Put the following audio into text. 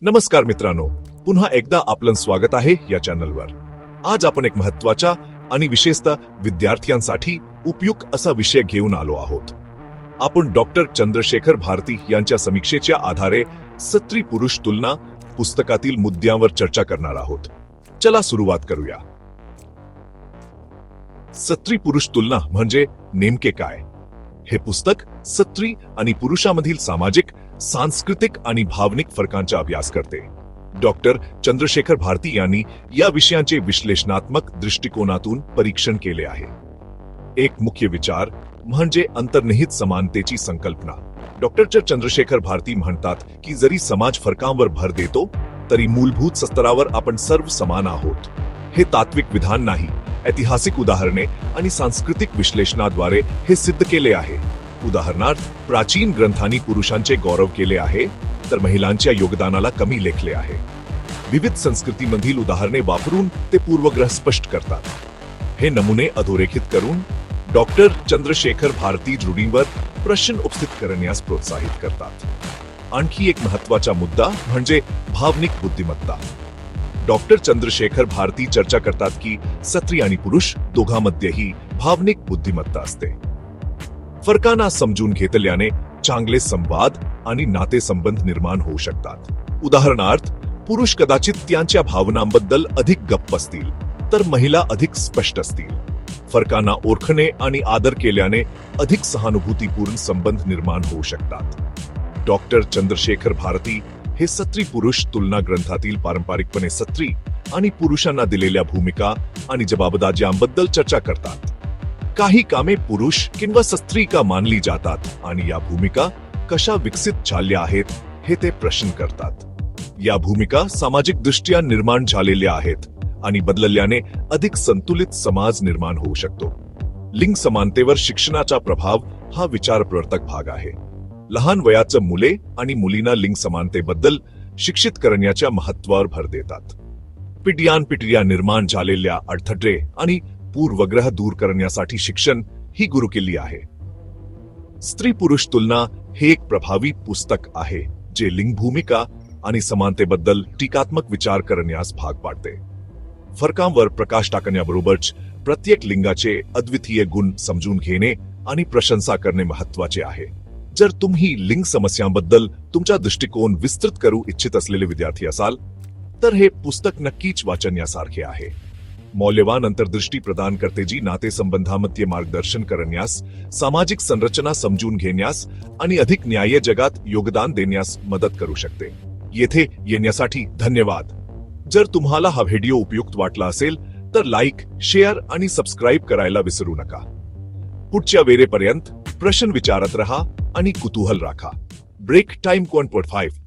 नमस्कार मित्रांनो, पुन्हा एकदा आपलं स्वागत आहे या चॅनलवर। आज आपण एक महत्त्वाचा आणि विशेषतः विद्यार्थ्यांसाठी उपयुक्त असा विषय घेऊन आलो आहोत। आपण डॉक्टर चंद्रशेखर भारती यांच्या समीक्षेच्या आधारे स्त्री पुरुष तुलना पुस्तकातील मुद्द्यांवर चर्चा करणार आहोत। चला सुरुवात करूया। स्त्री पुरुष तुलना म्हणजे नेमके काय? हे पुस्तक स्त्री आणि पुरुषामधील सामाजिक, सांस्कृतिक आणि भावनिक फरकांचा अभ्यास करते। डॉक्टर चंद्रशेखर भारती यांनी या विषयांचे विश्लेषणात्मक दृष्टिकोनातून परीक्षण केले आहे। एक मुख्य विचार म्हणजे अंतर्निहित समानतेची संकल्पना। डॉक्टर चंद्रशेखर भारती म्हणतात की जरी समाज फरकांवर भर देतो तरी मूलभूत स्तरावर आपण सर्व समान आहोत। हे तात्विक विधान नाही, ऐतिहासिक उदाहरणे आणि सांस्कृतिक विश्लेषणाद्वारे हे सिद्ध केले आहे। उदाहरणार्थ, प्राचीन ग्रंथांनी पुरुषांचे गौरव केले आहे तर महिलांच्या योगदानाला कमी लेखले आहे। विविध संस्कृतीमधील उदाहरणे वापरून ते पूर्वग्रह स्पष्ट करतात। हे नमुने अधोरेखित करून डॉक्टर चंद्रशेखर भारती रूढींवर प्रश्न उपस्थित करण्यास प्रोत्साहित करतात। आणखी एक महत्त्वाचा मुद्दा म्हणजे भावनिक बुद्धिमत्ता। डॉक्टर चंद्रशेखर भारती चर्चा करतात की स्त्री आणि पुरुष दोघांमध्येही भावनिक बुद्धिमत्ता असते। फरकांना समजून घेतल्याने चांगले संवाद आणि नातेसंबंध निर्माण होऊ शकतात। उदाहरणार्थ, पुरुष कदाचित त्यांच्या भावनांबद्दल अधिक गप्प असतील तर महिला अधिक स्पष्ट असतील। फरकांना ओळखणे आणि आदर केल्याने अधिक सहानुभूतीपूर्ण संबंध निर्माण होऊ शकतात। डॉक्टर चंद्रशेखर भारती हे स्त्री पुरुष तुलना ग्रंथातील पारंपरिकपणे स्त्री आणि पुरुषांना दिलेल्या भूमिका आणि जबाबदाऱ्यांबद्दल चर्चा करतात। काही कामे पुरुष किंवा स्त्री का मानली जातात आणि या भूमिका कशा विकसित झाल्या आहेत हे ते प्रश्न करतात। या भूमिका सामाजिक दृष्ट्या निर्माण झालेल्या आहेत आणि बदलल्याने अधिक संतुलित समाज निर्माण होऊ शकतो। लिंग समानतेवर शिक्षणाचा प्रभाव हा विचारप्रवर्तक भाग आहे। लहान वयाच्या मुले आणि मुलींना लिंग समानतेबद्दल शिक्षित करण्याच्या महत्त्वावर भर देतात। पिढ्यानपिढ्या निर्माण झालेल्या अडथळे आणि पूर्वग्रह दूर करण्यासाठी शिक्षण ही गुरुकिल्ली आहे। स्त्री पुरुष तुलना हे एक प्रभावी पुस्तक आहे जे लिंग भूमिका आणि समानतेबद्दल टीकात्मक विचार करण्यास भाग पाडते। फरकांवर प्रकाश टाकण्याबरोबरच प्रत्येक लिंगाचे अद्वितीय गुण समजून घेणे आणि प्रशंसा करणे महत्त्वाचे आहे। जर तुम्ही लिंग समस्यांबद्दल तुमचा दृष्टिकोन विस्तृत करू इच्छित असलेले विद्यार्थी असाल तर हे पुस्तक नक्कीच वाचण्यासारखे आहे। मौल्यवान अंतर्दृष्टी प्रदान करते जी नातेसंबंधामध्ये मार्गदर्शन करण्यास, सामाजिक संरचना समजून घेण्यास आणि अधिक न्याय्य जगात योगदान देण्यास मदत करू शकते। येथे येण्यासाठी धन्यवाद। जर तुम्हाला हा व्हिडिओ उपयुक्त वाटला असेल तर लाईक, शेअर आणि सबस्क्राईब करायला विसरू नका। पुढच्या वेळेपर्यंत प्रश्न विचारत रहा आणि कुतूहल राखा। Break time 1.5